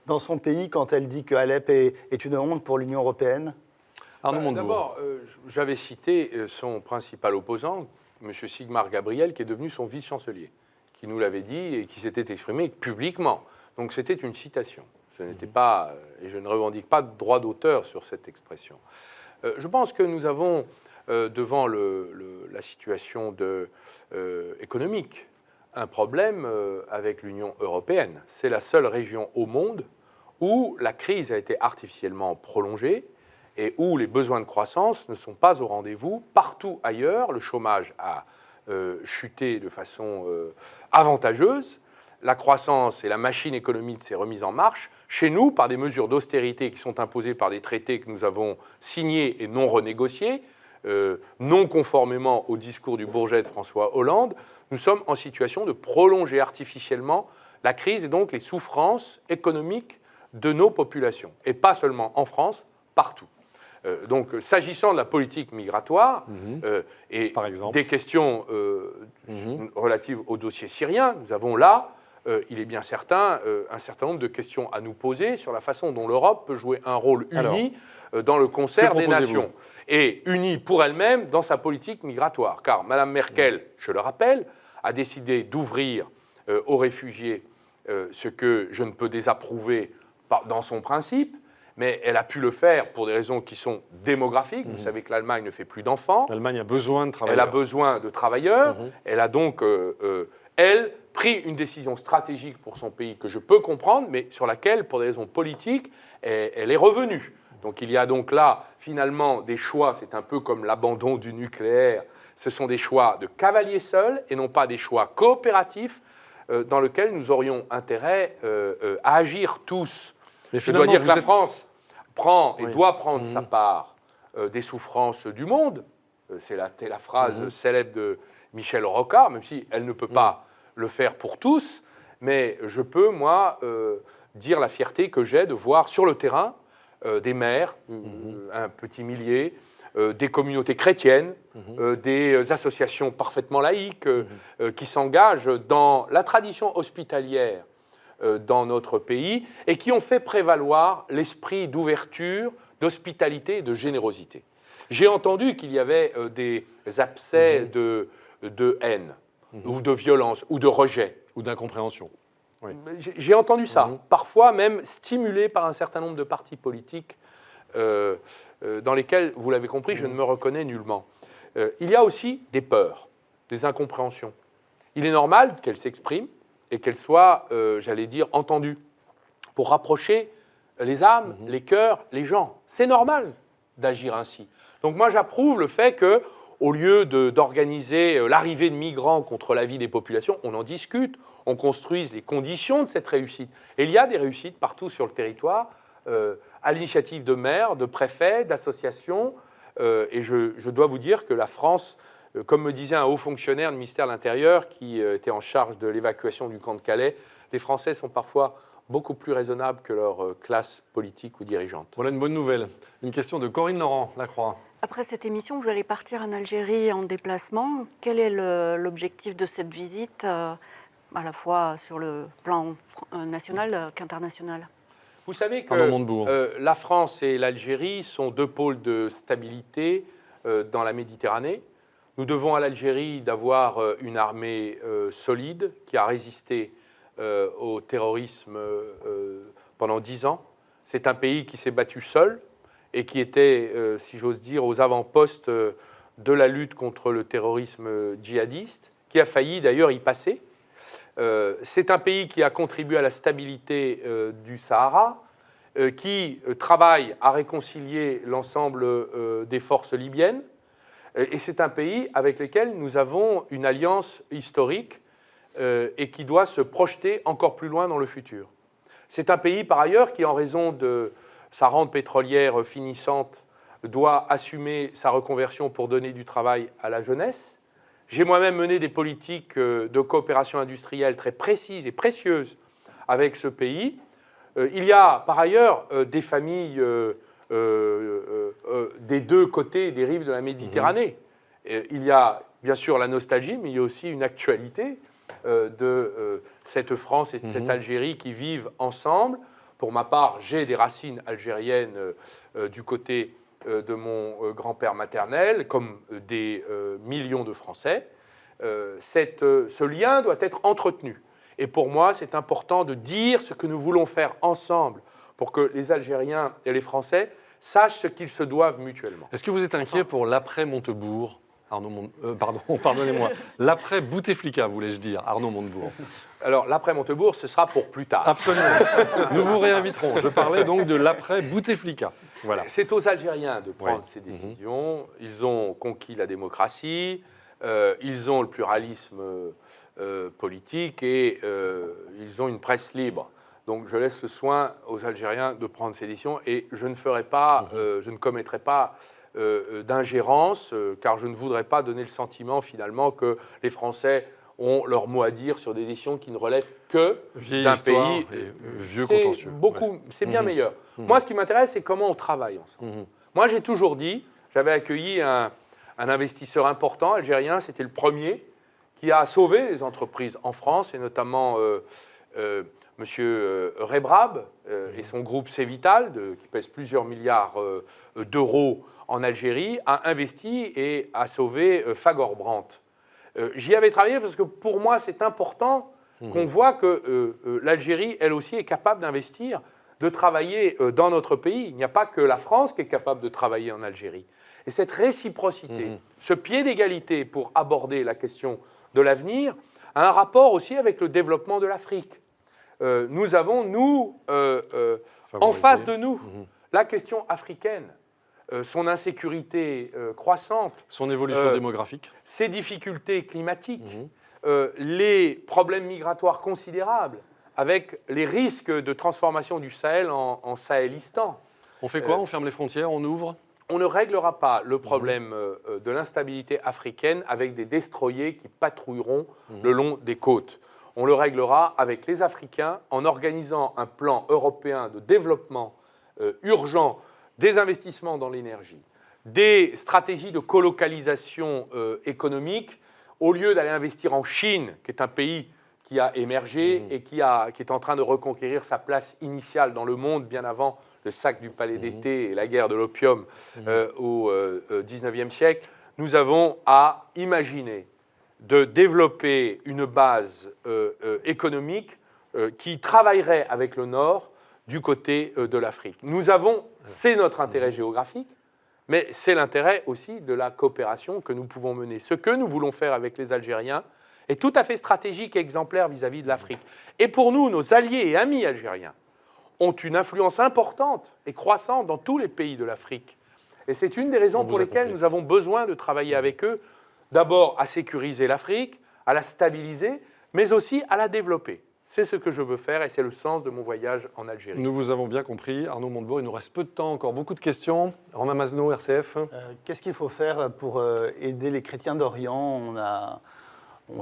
dans son pays, quand elle dit que Alep est une honte pour l'Union européenne? Arnaud Montebourg. D'abord, j'avais cité son principal opposant, M. Sigmar Gabriel, qui est devenu son vice-chancelier, qui nous l'avait dit et qui s'était exprimé publiquement. Donc c'était une citation. Ce n'était pas, et je ne revendique pas de droit d'auteur sur cette expression. Je pense que nous avons, devant la situation économique, un problème avec l'Union européenne. C'est la seule région au monde où la crise a été artificiellement prolongée et où les besoins de croissance ne sont pas au rendez-vous. Partout ailleurs, le chômage a chuté de façon avantageuse. La croissance et la machine économique s'est remise en marche. Chez nous, par des mesures d'austérité qui sont imposées par des traités que nous avons signés et non renégociés, non conformément au discours du Bourget de François Hollande, nous sommes en situation de prolonger artificiellement la crise et donc les souffrances économiques de nos populations. Et pas seulement en France, partout. Donc, s'agissant de la politique migratoire et Par exemple. des questions relatives au dossier syrien, nous avons là, il est bien certain, un certain nombre de questions à nous poser sur la façon dont l'Europe peut jouer un rôle uni dans le concert des nations. Et unie pour elle-même dans sa politique migratoire. Car Mme Merkel, je le rappelle, a décidé d'ouvrir aux réfugiés ce que je ne peux désapprouver dans son principe, mais elle a pu le faire pour des raisons qui sont démographiques. Vous savez que l'Allemagne ne fait plus d'enfants. L'Allemagne a besoin de travailleurs. Elle a besoin de travailleurs. Elle a donc, elle, pris une décision stratégique pour son pays que je peux comprendre, mais sur laquelle, pour des raisons politiques, elle est revenue. Donc il y a donc là, finalement, des choix, c'est un peu comme l'abandon du nucléaire, ce sont des choix de cavaliers seuls et non pas des choix coopératifs dans lesquels nous aurions intérêt à agir tous. Mais Je dois dire que la êtes... France prend et Oui. doit prendre sa part des souffrances du monde. C'est la phrase célèbre de Michel Rocard, même si elle ne peut pas le faire pour tous, mais je peux, moi, dire la fierté que j'ai de voir sur le terrain des maires, un petit millier, des communautés chrétiennes, des associations parfaitement laïques qui s'engagent dans la tradition hospitalière dans notre pays et qui ont fait prévaloir l'esprit d'ouverture, d'hospitalité et de générosité. J'ai entendu qu'il y avait des abcès de haine ou de violence ou de rejet. Ou d'incompréhension. Oui. J'ai entendu ça, parfois même stimulé par un certain nombre de partis politiques dans lesquels, vous l'avez compris, je ne me reconnais nullement. Il y a aussi des peurs, des incompréhensions. Il est normal qu'elles s'expriment et qu'elles soient, j'allais dire, entendues pour rapprocher les âmes, les cœurs, les gens. C'est normal d'agir ainsi. Donc moi, j'approuve le fait que, au lieu d'organiser l'arrivée de migrants contre la vie des populations, on en discute, on construise les conditions de cette réussite. Et il y a des réussites partout sur le territoire, à l'initiative de maires, de préfets, d'associations. Et je dois vous dire que la France, comme me disait un haut fonctionnaire du ministère de l'Intérieur qui était en charge de l'évacuation du camp de Calais, les Français sont parfois beaucoup plus raisonnables que leur classe politique ou dirigeante. Voilà une bonne nouvelle. Une question de Corinne Laurent, La Croix. Après cette émission, vous allez partir en Algérie en déplacement. Quel est l'objectif de cette visite, à la fois sur le plan national qu'international? Vous savez Arnaud que la France et l'Algérie sont deux pôles de stabilité dans la Méditerranée. Nous devons à l'Algérie d'avoir une armée solide qui a résisté au terrorisme pendant 10 ans. C'est un pays qui s'est battu seul et qui était, si j'ose dire, aux avant-postes de la lutte contre le terrorisme djihadiste, qui a failli d'ailleurs y passer. C'est un pays qui a contribué à la stabilité du Sahara, qui travaille à réconcilier l'ensemble des forces libyennes. Et c'est un pays avec lequel nous avons une alliance historique et qui doit se projeter encore plus loin dans le futur. C'est un pays, par ailleurs, qui, en raison de sa rente pétrolière finissante, doit assumer sa reconversion pour donner du travail à la jeunesse. J'ai moi-même mené des politiques de coopération industrielle très précises et précieuses avec ce pays. Il y a, par ailleurs, des familles des deux côtés des rives de la Méditerranée. Il y a, bien sûr, la nostalgie, mais il y a aussi une actualité de cette France et de cette Algérie qui vivent ensemble. Pour ma part, j'ai des racines algériennes du côté de mon grand-père maternel, comme des millions de Français. Ce lien doit être entretenu. Et pour moi, c'est important de dire ce que nous voulons faire ensemble pour que les Algériens et les Français sachent ce qu'ils se doivent mutuellement. Est-ce que vous êtes inquiet pour l'après-Montebourg, pardonnez-moi, l'après-Bouteflika, voulais-je dire, Arnaud Montebourg? Alors, l'après-Montebourg, ce sera pour plus tard. Absolument. Nous vous réinviterons. Je parlais donc de l'après-Bouteflika. Voilà. C'est aux Algériens de prendre ces décisions. Ils ont conquis la démocratie, ils ont le pluralisme politique et ils ont une presse libre. Donc je laisse le soin aux Algériens de prendre ces décisions et je ne ferai pas, je ne commettrai pas d'ingérence car je ne voudrais pas donner le sentiment finalement que les Français ont leur mot à dire sur des décisions qui ne relèvent que d'un pays vieux contentieux. C'est bien meilleur. Moi, ce qui m'intéresse, c'est comment on travaille ensemble. Moi, j'ai toujours dit, j'avais accueilli un investisseur important algérien, c'était le premier, qui a sauvé les entreprises en France, et notamment M. Rebrab et son groupe Cévital, qui pèse plusieurs milliards d'euros en Algérie, a investi et a sauvé Fagor-Brandt. J'y avais travaillé parce que pour moi, c'est important qu'on voit que l'Algérie, elle aussi, est capable d'investir, de travailler dans notre pays. Il n'y a pas que la France qui est capable de travailler en Algérie. Et cette réciprocité, ce pied d'égalité pour aborder la question de l'avenir, a un rapport aussi avec le développement de l'Afrique. Nous avons, en face de nous, la question africaine, son insécurité croissante, son évolution démographique, ses difficultés climatiques, les problèmes migratoires considérables, avec les risques de transformation du Sahel en Sahélistan. On fait quoi? On ferme les frontières, on ouvre? On ne réglera pas le problème de l'instabilité africaine avec des destroyers qui patrouilleront le long des côtes. On le réglera avec les Africains en organisant un plan européen de développement urgent, des investissements dans l'énergie, des stratégies de colocalisation économique, au lieu d'aller investir en Chine, qui est un pays qui a émergé et qui est en train de reconquérir sa place initiale dans le monde bien avant le sac du palais d'été et la guerre de l'opium au XIXe siècle. Nous avons à imaginer de développer une base économique qui travaillerait avec le Nord du côté de l'Afrique. C'est notre intérêt géographique, mais c'est l'intérêt aussi de la coopération que nous pouvons mener. Ce que nous voulons faire avec les Algériens est tout à fait stratégique et exemplaire vis-à-vis de l'Afrique. Et pour nous, nos alliés et amis algériens ont une influence importante et croissante dans tous les pays de l'Afrique. Et c'est une des raisons pour lesquelles nous avons besoin de travailler avec eux, d'abord à sécuriser l'Afrique, à la stabiliser, mais aussi à la développer. C'est ce que je veux faire et c'est le sens de mon voyage en Algérie. Nous vous avons bien compris. Arnaud Montebourg, il nous reste peu de temps, encore beaucoup de questions. Romain Mazno, RCF. Qu'est-ce qu'il faut faire pour aider les chrétiens d'Orient?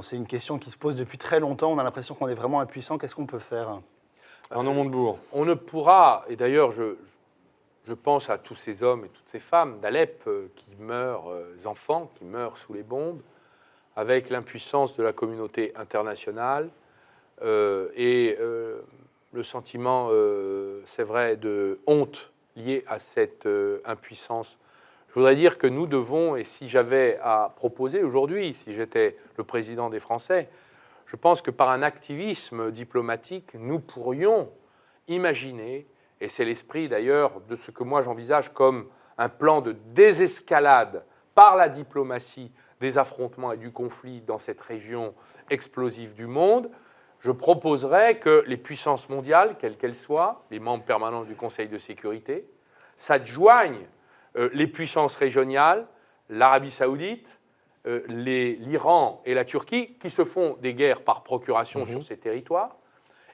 C'est une question qui se pose depuis très longtemps. On a l'impression qu'on est vraiment impuissant. Qu'est-ce qu'on peut faire? Arnaud Montebourg. On ne pourra, et d'ailleurs je pense à tous ces hommes et toutes ces femmes d'Alep qui meurent, enfants qui meurent sous les bombes, avec l'impuissance de la communauté internationale et le sentiment, c'est vrai, de honte lié à cette impuissance. Je voudrais dire que nous devons, et si j'avais à proposer aujourd'hui, si j'étais le président des Français, je pense que par un activisme diplomatique, nous pourrions imaginer, et c'est l'esprit d'ailleurs de ce que moi j'envisage comme un plan de désescalade par la diplomatie des affrontements et du conflit dans cette région explosive du monde, je proposerais que les puissances mondiales, quelles qu'elles soient, les membres permanents du Conseil de sécurité, s'adjoignent les puissances régionales, l'Arabie saoudite, l'Iran et la Turquie, qui se font des guerres par procuration sur ces territoires,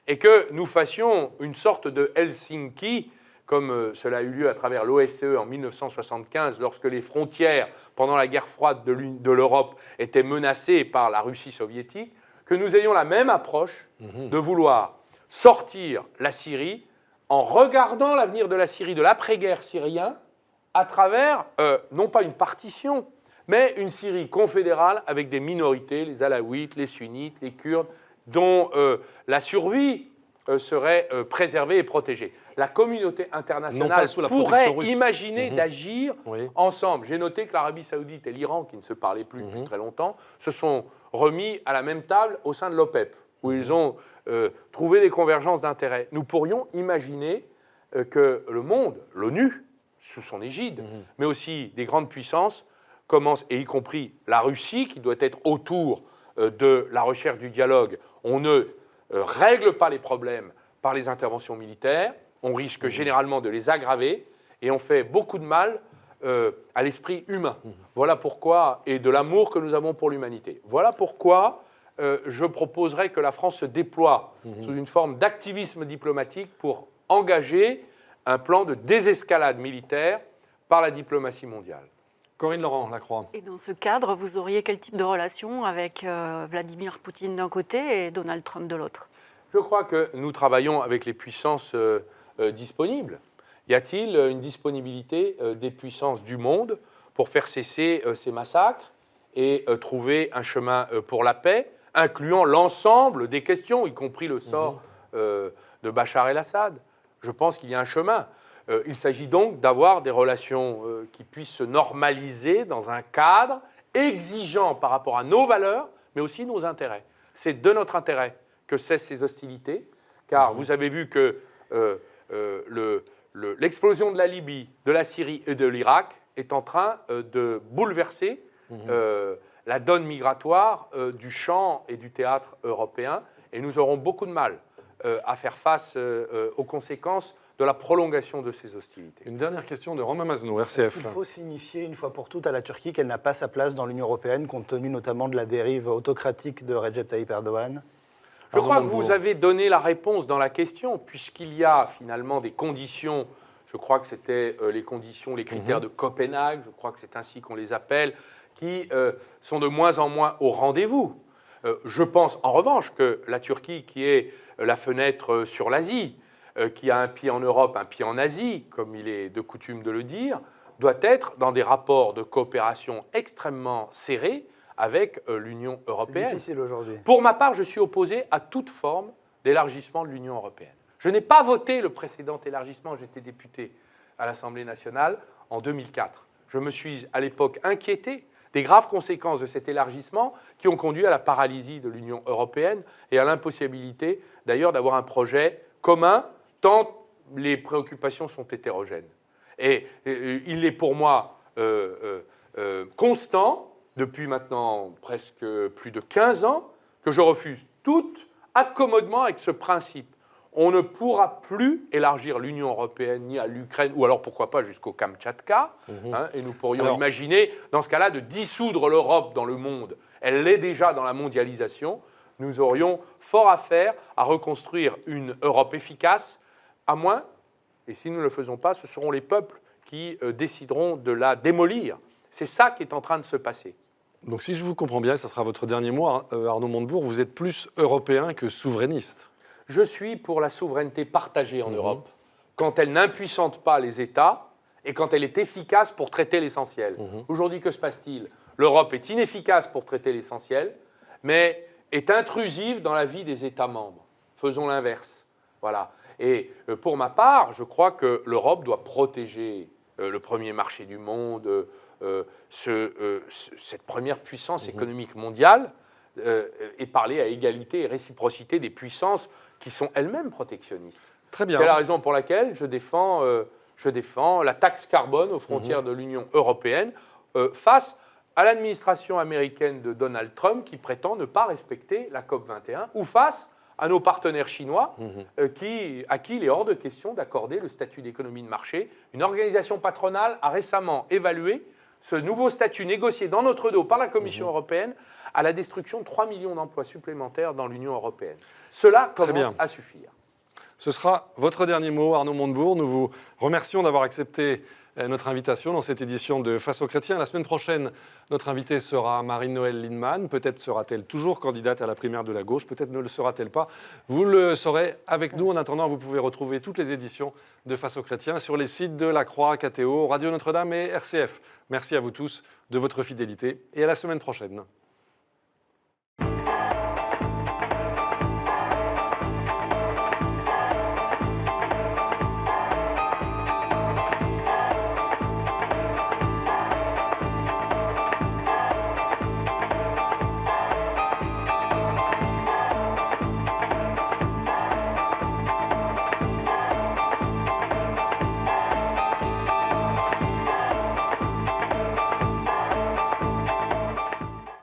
et que nous fassions une sorte de Helsinki, comme cela a eu lieu à travers l'OSCE en 1975, lorsque les frontières, pendant la guerre froide de l'Europe, étaient menacées par la Russie soviétique, que nous ayons la même approche de vouloir sortir la Syrie en regardant l'avenir de la Syrie, de l'après-guerre syrien, à travers, non pas une partition, mais une Syrie confédérale avec des minorités, les Alaouites, les Sunnites, les Kurdes, dont la survie serait préservée et protégée. La communauté internationale pourrait imaginer d'agir ensemble. J'ai noté que l'Arabie saoudite et l'Iran, qui ne se parlaient plus depuis très longtemps, se sont remis à la même table au sein de l'OPEP, où ils ont trouvé des convergences d'intérêts. Nous pourrions imaginer que le monde, l'ONU, sous son égide, mais aussi des grandes puissances, commencent, et y compris la Russie, qui doit être autour de la recherche du dialogue. On ne règle pas les problèmes par les interventions militaires, on risque généralement de les aggraver, et on fait beaucoup de mal à l'esprit humain. Voilà pourquoi, et de l'amour que nous avons pour l'humanité. Voilà pourquoi je proposerais que la France se déploie sous une forme d'activisme diplomatique pour engager un plan de désescalade militaire par la diplomatie mondiale. Corinne Laurent-Lacroix. Et dans ce cadre, vous auriez quel type de relation avec Vladimir Poutine d'un côté et Donald Trump de l'autre? Je crois que nous travaillons avec les puissances disponibles. Y a-t-il une disponibilité des puissances du monde pour faire cesser ces massacres et trouver un chemin pour la paix, incluant l'ensemble des questions, y compris le sort de Bachar el-Assad? Je pense qu'il y a un chemin. Il s'agit donc d'avoir des relations qui puissent se normaliser dans un cadre exigeant par rapport à nos valeurs, mais aussi nos intérêts. C'est de notre intérêt que cessent ces hostilités, car vous avez vu que l'explosion de la Libye, de la Syrie et de l'Irak est en train de bouleverser la donne migratoire du champ et du théâtre européen, et nous aurons beaucoup de mal à faire face aux conséquences de la prolongation de ces hostilités. Une dernière question de Romain Mazno, RCF. Est-ce qu'il faut signifier une fois pour toutes à la Turquie qu'elle n'a pas sa place dans l'Union européenne, compte tenu notamment de la dérive autocratique de Recep Tayyip Erdogan? Je crois que vous avez donné la réponse dans la question, puisqu'il y a finalement des conditions, je crois que c'était les conditions, les critères de Copenhague, je crois que c'est ainsi qu'on les appelle, qui sont de moins en moins au rendez-vous. Je pense en revanche que la Turquie, qui est la fenêtre sur l'Asie, qui a un pied en Europe, un pied en Asie, comme il est de coutume de le dire, doit être dans des rapports de coopération extrêmement serrés avec l'Union européenne. C'est difficile aujourd'hui. Pour ma part, je suis opposé à toute forme d'élargissement de l'Union européenne. Je n'ai pas voté le précédent élargissement, j'étais député à l'Assemblée nationale en 2004. Je me suis à l'époque inquiété des graves conséquences de cet élargissement qui ont conduit à la paralysie de l'Union européenne et à l'impossibilité d'ailleurs d'avoir un projet commun tant les préoccupations sont hétérogènes. Et il est pour moi constant, depuis maintenant presque plus de 15 ans, que je refuse tout accommodement avec ce principe. On ne pourra plus élargir l'Union européenne ni à l'Ukraine, ou alors pourquoi pas jusqu'au Kamtchatka, et nous pourrions imaginer, dans ce cas-là, de dissoudre l'Europe dans le monde. Elle l'est déjà dans la mondialisation. Nous aurions fort à faire à reconstruire une Europe efficace, à moins, et si nous ne le faisons pas, ce seront les peuples qui décideront de la démolir. C'est ça qui est en train de se passer. Donc si je vous comprends bien, ça sera votre dernier mot, Arnaud Montebourg, vous êtes plus européen que souverainiste. Je suis pour la souveraineté partagée en Europe, quand elle n'impuissante pas les États et quand elle est efficace pour traiter l'essentiel. Aujourd'hui, que se passe-t-il? L'Europe est inefficace pour traiter l'essentiel, mais est intrusive dans la vie des États membres. Faisons l'inverse. Voilà. Et pour ma part, je crois que l'Europe doit protéger le premier marché du monde, cette première puissance économique mondiale, et parler à égalité et réciprocité des puissances qui sont elles-mêmes protectionnistes. Très bien. C'est la raison pour laquelle je défends la taxe carbone aux frontières de l'Union européenne face à l'administration américaine de Donald Trump qui prétend ne pas respecter la COP21 ou face à nos partenaires chinois, Mhm. à qui il est hors de question d'accorder le statut d'économie de marché. Une organisation patronale a récemment évalué ce nouveau statut négocié dans notre dos par la Commission européenne à la destruction de 3 millions d'emplois supplémentaires dans l'Union européenne. Cela Très bien. commence à suffire. Ce sera votre dernier mot, Arnaud Montebourg. Nous vous remercions d'avoir accepté notre invitation dans cette édition de Face aux chrétiens. La semaine prochaine, notre invitée sera Marine-Noëlle Lienemann. Peut-être sera-t-elle toujours candidate à la primaire de la gauche, peut-être ne le sera-t-elle pas. Vous le saurez avec nous. En attendant, vous pouvez retrouver toutes les éditions de Face aux chrétiens sur les sites de La Croix, KTO, Radio Notre-Dame et RCF. Merci à vous tous de votre fidélité et à la semaine prochaine.